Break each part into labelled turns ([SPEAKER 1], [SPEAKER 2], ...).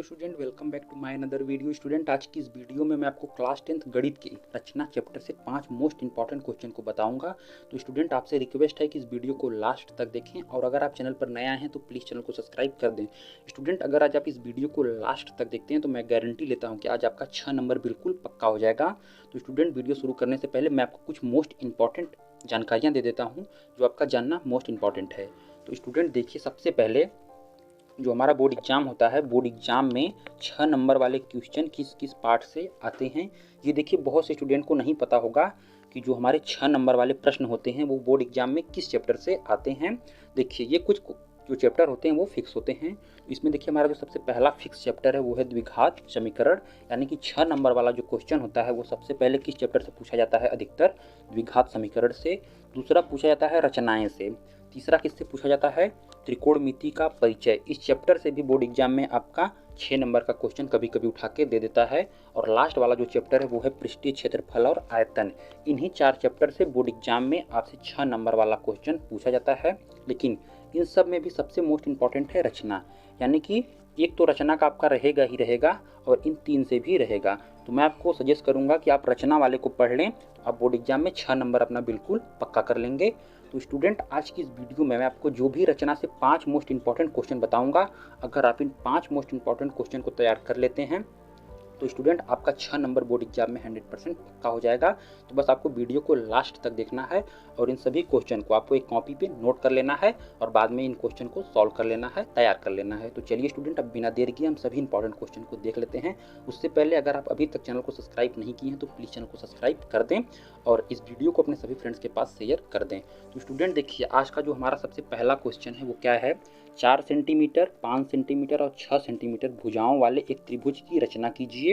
[SPEAKER 1] Student, welcome back to my another video. Student, आज की इस वीडियो में मैं आपको क्लास 10th गणित के रचना चैप्टर से 5 मोस्ट इंपॉर्टेंट क्वेश्चन को बताऊंगा। तो स्टूडेंट, आपसे रिक्वेस्ट है कि इस वीडियो को लास्ट तक देखें और अगर आप चैनल पर नया हैं तो प्लीज़ चैनल को सब्सक्राइब कर दें। स्टूडेंट, अगर आज आप इस वीडियो को लास्ट तक देखते हैं तो मैं गारंटी लेता हूँ कि आज आपका 6 नंबर बिल्कुल पक्का हो जाएगा। तो स्टूडेंट, वीडियो शुरू करने से पहले मैं आपको कुछ मोस्ट इंपॉर्टेंट जानकारियाँ दे देता हूँ जो आपका जानना मोस्ट इंपॉर्टेंट है। तो स्टूडेंट देखिए, सबसे पहले जो हमारा बोर्ड एग्जाम होता है, बोर्ड एग्जाम में 6 नंबर वाले क्वेश्चन किस किस पार्ट से आते हैं, ये देखिए बहुत से स्टूडेंट को नहीं पता होगा कि जो हमारे 6 नंबर वाले प्रश्न होते हैं वो बोर्ड एग्जाम में किस चैप्टर से आते हैं। देखिए, ये कुछ जो चैप्टर होते हैं वो फिक्स होते हैं। इसमें देखिए हमारा जो सबसे पहला फिक्स चैप्टर है वो है द्विघात समीकरण, यानी कि 6 नंबर वाला जो क्वेश्चन होता है वो सबसे पहले किस चैप्टर से पूछा जाता है? अधिकतर द्विघात समीकरण से। दूसरा पूछा जाता है रचनाएं से। तीसरा किससे पूछा जाता है? त्रिकोणमिति का परिचय। इस चैप्टर से भी बोर्ड एग्जाम में आपका 6 नंबर का क्वेश्चन कभी कभी उठा के दे देता है। और लास्ट वाला जो चैप्टर है वो है पृष्ठीय क्षेत्रफल और आयतन। इन्हीं 4 चैप्टर से बोर्ड एग्जाम में आपसे 6 नंबर वाला क्वेश्चन पूछा जाता है। लेकिन इन सब में भी सबसे मोस्ट इंपॉर्टेंट है रचना, यानी कि एक तो रचना का आपका रहेगा ही रहेगा और इन 3 से भी रहेगा। तो मैं आपको सजेस्ट करूंगा कि आप रचना वाले को पढ़ लें, तो आप बोर्ड एग्जाम में 6 नंबर अपना बिल्कुल पक्का कर लेंगे। तो स्टूडेंट, आज की इस वीडियो में मैं आपको जो भी रचना से 5 मोस्ट इंपॉर्टेंट क्वेश्चन बताऊंगा, अगर आप इन 5 मोस्ट इंपॉर्टेंट क्वेश्चन को तैयार कर लेते हैं तो स्टूडेंट आपका 6 नंबर बोर्ड एग्जाम में 100% पक्का हो जाएगा। तो बस आपको वीडियो को लास्ट तक देखना है और इन सभी क्वेश्चन को आपको एक कॉपी पे नोट कर लेना है और बाद में इन क्वेश्चन को सॉल्व कर लेना है, तैयार कर लेना है। तो चलिए स्टूडेंट, अब बिना देर किए हम सभी इंपॉर्टेंट क्वेश्चन को देख लेते हैं। उससे पहले अगर आप अभी तक चैनल को सब्सक्राइब नहीं किए हैं तो प्लीज़ चैनल को सब्सक्राइब कर दें और इस वीडियो को अपने सभी फ्रेंड्स के पास शेयर कर दें। तो स्टूडेंट देखिए, आज का जो हमारा सबसे पहला क्वेश्चन है वो क्या है? 4 सेंटीमीटर, 5 सेंटीमीटर और 6 सेंटीमीटर भुजाओं वाले एक त्रिभुज की रचना कीजिए।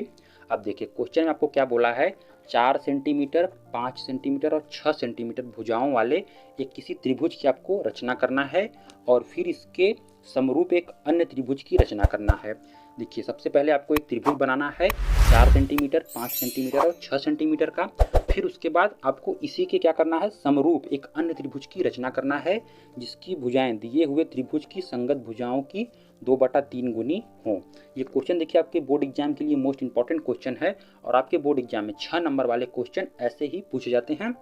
[SPEAKER 1] अब देखिए क्वेश्चन में आपको क्या बोला है? 4 सेंटीमीटर, 5 सेंटीमीटर और 6 सेंटीमीटर भुजाओं वाले एक किसी त्रिभुज की आपको रचना करना है और फिर इसके समरूप एक अन्य त्रिभुज की रचना करना है। देखिए, सबसे पहले आपको एक त्रिभुज बनाना है 4 सेंटीमीटर, 5 सेंटीमीटर और 6 सेंटीमीटर का। फिर उसके बाद आपको इसी के क्या करना है? समरूप एक अन्य त्रिभुज की रचना करना है जिसकी भुजाएं दिए हुए त्रिभुज की संगत भुजाओं की 2/3 गुनी हो। ये क्वेश्चन देखिए आपके बोर्ड एग्जाम के लिए मोस्ट इंपॉर्टेंट क्वेश्चन है और आपके बोर्ड एग्जाम में 6 नंबर वाले क्वेश्चन ऐसे ही पूछे जाते हैं।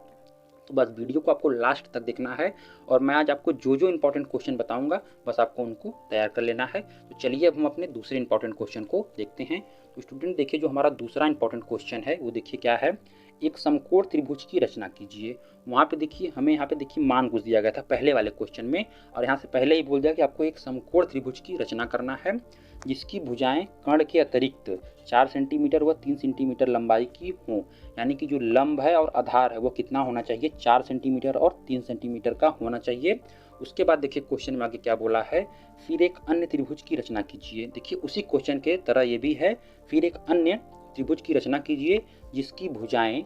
[SPEAKER 1] तो बस वीडियो को आपको लास्ट तक देखना है और मैं आज आपको जो जो इंपॉर्टेंट क्वेश्चन बताऊंगा बस आपको उनको तैयार कर लेना है। तो चलिए अब हम अपने दूसरे इंपॉर्टेंट क्वेश्चन को देखते हैं। तो स्टूडेंट देखिए, जो हमारा दूसरा इंपॉर्टेंट क्वेश्चन है वो देखिए क्या है? एक समकोण त्रिभुज की रचना कीजिए। वहाँ पे देखिए हमें यहाँ पे देखिए मान कुछ दिया गया था पहले वाले क्वेश्चन में और यहाँ से पहले ही बोल दिया कि आपको एक समकोण त्रिभुज की रचना करना है जिसकी भुजाएं कर्ण के अतिरिक्त 4 सेंटीमीटर व 3 सेंटीमीटर लंबाई की हों। यानी कि जो लंब है और आधार है वो कितना होना चाहिए? 4 सेंटीमीटर और 3 सेंटीमीटर का होना चाहिए। उसके बाद देखिए क्वेश्चन में आगे क्या बोला है? फिर एक अन्य त्रिभुज की रचना कीजिए। देखिए उसी क्वेश्चन के तरह ये भी है, फिर एक अन्य त्रिभुज की रचना कीजिए जिसकी भुजाएं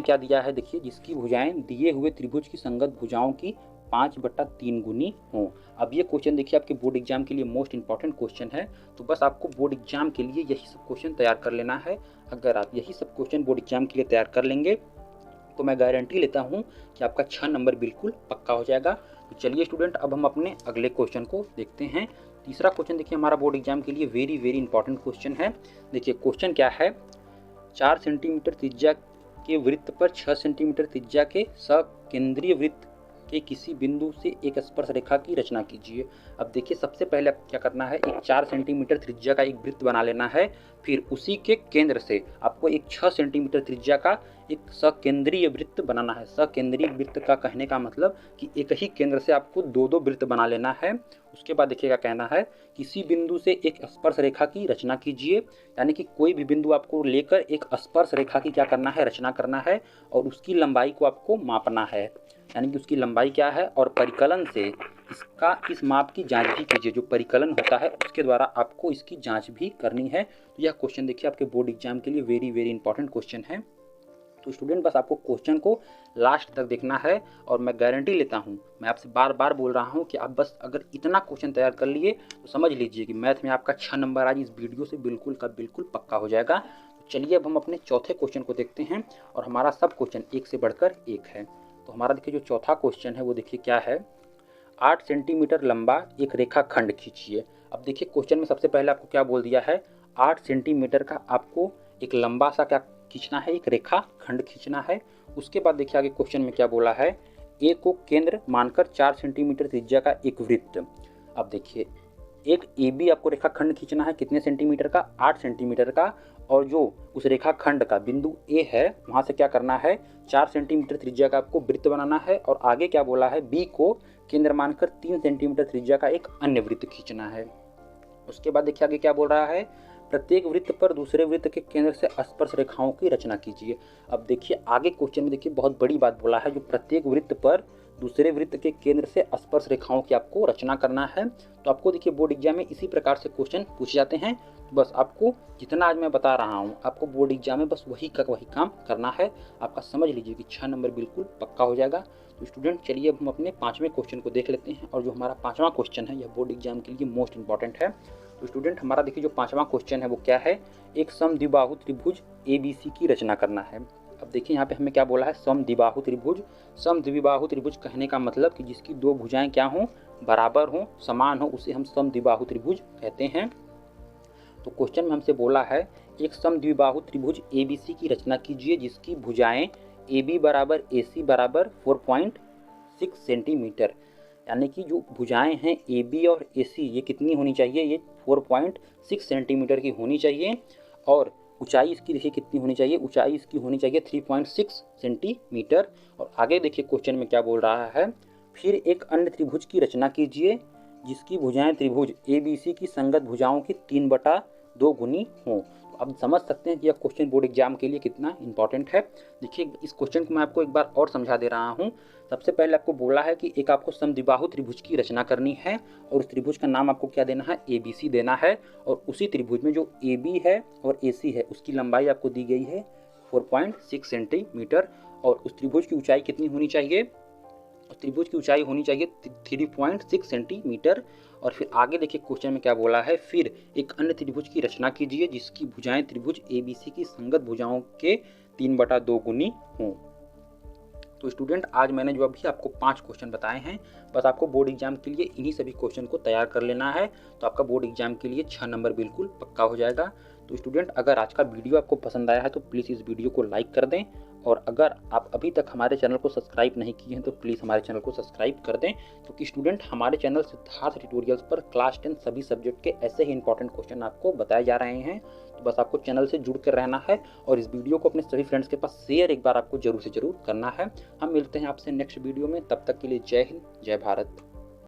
[SPEAKER 1] क्या दिया है? देखिए, जिसकी भुजाएं दिए हुए त्रिभुज की संगत भुजाओं की 5/3 गुनी हो। अब ये क्वेश्चन देखिए आपके बोर्ड एग्जाम के लिए मोस्ट इंपॉर्टेंट क्वेश्चन है। तो बस आपको बोर्ड एग्जाम के लिए यही सब क्वेश्चन तैयार कर लेना है। अगर आप यही सब क्वेश्चन बोर्ड एग्जाम के लिए तैयार कर लेंगे तो मैं गारंटी लेता हूँ कि आपका 6 नंबर बिल्कुल पक्का हो जाएगा। तो चलिए स्टूडेंट, अब हम अपने अगले क्वेश्चन को देखते हैं। तीसरा क्वेश्चन देखिए हमारा बोर्ड एग्जाम के लिए वेरी वेरी इंपॉर्टेंट क्वेश्चन है। देखिए क्वेश्चन क्या है? 4 सेंटीमीटर त्रिज्या के वृत्त पर 6 सेंटीमीटर त्रिज्या के सकेंद्रीय वृत्त के किसी बिंदु से एक स्पर्श रेखा की रचना कीजिए। अब देखिए सबसे पहले आपको क्या करना है? एक 4 सेंटीमीटर त्रिज्या का एक वृत्त बना लेना है। फिर उसी के केंद्र से आपको एक 6 सेंटीमीटर त्रिज्या का एक सकेंद्रीय वृत्त बनाना है। सकेंद्रीय वृत्त का कहने का मतलब कि एक ही केंद्र से आपको 2-2 वृत्त बना लेना है। उसके बाद देखिए क्या कहना है? किसी बिंदु से एक स्पर्श रेखा की रचना कीजिए। यानी कि कोई भी बिंदु आपको लेकर एक स्पर्श रेखा की क्या करना है? रचना करना है और उसकी लंबाई को आपको मापना है। यानी कि उसकी लंबाई क्या है और परिकलन से इस माप की जांच भी कीजिए। जो परिकलन होता है उसके द्वारा आपको इसकी जांच भी करनी है। तो यह क्वेश्चन देखिए आपके बोर्ड एग्जाम के लिए वेरी वेरी इंपॉर्टेंट क्वेश्चन है। तो स्टूडेंट बस आपको क्वेश्चन को लास्ट तक देखना है और मैं गारंटी लेता हूँ, मैं आपसे बार बार बोल रहा हूँ कि आप बस अगर इतना क्वेश्चन तैयार कर लिए तो समझ लीजिए कि मैथ में आपका 6 नंबर आज इस वीडियो से बिल्कुल का बिल्कुल पक्का हो जाएगा। तो चलिए अब हम अपने चौथे क्वेश्चन को देखते हैं और हमारा सब क्वेश्चन एक से बढ़कर एक है। तो हमारा देखिए जो चौथा क्वेश्चन है वो देखिए क्या है? 8 सेंटीमीटर लंबा एक रेखा खंड खींचिए। अब देखिए क्वेश्चन में सबसे पहले आपको क्या बोल दिया है, 8 सेंटीमीटर का आपको एक लंबा सा क्या खींचना है, एक रेखा खंड खींचना है। उसके बाद देखिए आगे क्वेश्चन में क्या बोला है, ए को केंद्र मानकर 4 सेंटीमीटर त्रिज्या का एक वृत्त। अब देखिए एक ए बी आपको रेखा खंड खींचना है, कितने सेंटीमीटर का, 8 सेंटीमीटर का, और जो उस रेखा खंड का बिंदु ए है वहाँ से क्या करना है, 4 सेंटीमीटर त्रिज्या का आपको वृत्त बनाना है। और आगे क्या बोला है, बी को केंद्र मानकर 3 सेंटीमीटर त्रिज्या का एक अन्य वृत्त खींचना है। उसके बाद देखिए आगे क्या बोल रहा है, प्रत्येक वृत्त पर दूसरे वृत्त के केंद्र से स्पर्श रेखाओं की रचना कीजिए। अब देखिए आगे क्वेश्चन में देखिए बहुत बड़ी बात बोला है, जो प्रत्येक वृत्त पर दूसरे वृत्त के केंद्र से स्पर्श रेखाओं की आपको रचना करना है। तो आपको देखिए बोर्ड एग्जाम में इसी प्रकार से क्वेश्चन पूछे जाते हैं। तो बस आपको जितना आज मैं बता रहा हूँ, आपको बोर्ड एग्जाम में बस वही काम करना है। आपका समझ लीजिए कि 6 नंबर बिल्कुल पक्का हो जाएगा। तो स्टूडेंट चलिए अब हम अपने 5वें क्वेश्चन को देख लेते हैं। और जो हमारा 5वां क्वेश्चन है यह बोर्ड एग्जाम के लिए मोस्ट इंपॉर्टेंट है। तो स्टूडेंट हमारा देखिए जो 5वां क्वेश्चन है वो क्या है, एक समद्विबाहु त्रिभुज ABC की रचना करना है। अब देखिए यहाँ पे हमें क्या बोला है, समद्विबाहु त्रिभुज। समद्विबाहु त्रिभुज कहने का मतलब कि जिसकी दो भुजाएं क्या हों, बराबर हों, समान हो, उसे हम समद्विबाहु त्रिभुज कहते हैं। तो क्वेश्चन में हमसे बोला है, एक समद्विबाहु त्रिभुज ABC की रचना कीजिए जिसकी भुजाएं AB बराबर AC बराबर 4.6 सेंटीमीटर। यानी कि जो भुजाएं हैं AB और AC ये कितनी होनी चाहिए, ये 4.6 सेंटीमीटर की होनी चाहिए। और ऊंचाई इसकी देखिए कितनी होनी चाहिए, ऊंचाई इसकी होनी चाहिए 3.6 सेंटीमीटर। और आगे देखिए क्वेश्चन में क्या बोल रहा है, फिर एक अन्य त्रिभुज की रचना कीजिए जिसकी भुजाएं त्रिभुज ABC की संगत भुजाओं की 3/2 गुनी हों। अब समझ सकते हैं कि यह क्वेश्चन बोर्ड एग्जाम के लिए कितना इंपॉर्टेंट है। देखिए इस क्वेश्चन को मैं आपको एक बार और समझा दे रहा हूँ। सबसे पहले आपको बोला है कि एक आपको समद्विबाहु त्रिभुज की रचना करनी है और उस त्रिभुज का नाम आपको क्या देना है, ABC देना है। और उसी त्रिभुज में जो AB है और AC है उसकी लंबाई आपको दी गई है 4.6 सेंटीमीटर। और उस त्रिभुज की ऊंचाई कितनी होनी चाहिए, त्रिभुज की ऊंचाई होनी चाहिए 3.6 सेंटीमीटर। और फिर आगे देखिए क्वेश्चन में क्या बोला है, फिर एक अन्य त्रिभुज की रचना कीजिए जिसकी भुजाएं त्रिभुज ABC की संगत भुजाओं के 3/2 गुनी हों। तो स्टूडेंट आज मैंने जो अभी आपको 5 क्वेश्चन बताए हैं, बस आपको बोर्ड एग्जाम के लिए इन्हीं सभी क्वेश्चन को तैयार कर लेना है। तो आपका बोर्ड एग्जाम के लिए 6 नंबर बिल्कुल पक्का हो जाएगा। तो स्टूडेंट अगर आज का वीडियो आपको पसंद आया है तो प्लीज़ इस वीडियो को लाइक कर दें। और अगर आप अभी तक हमारे चैनल को सब्सक्राइब नहीं किए हैं तो प्लीज़ हमारे चैनल को सब्सक्राइब कर दें, क्योंकि स्टूडेंट हमारे चैनल सिद्धार्थ ट्यूटोरियल्स पर क्लास 10 सभी सब्जेक्ट के ऐसे ही इंपॉर्टेंट क्वेश्चन आपको बताए जा रहे हैं। तो बस आपको चैनल से जुड़ कर रहना है और इस वीडियो को अपने सभी फ्रेंड्स के पास शेयर एक बार आपको जरूर से जरूर करना है। हम मिलते हैं आपसे नेक्स्ट वीडियो में, तब तक के लिए जय हिंद, जय भारत।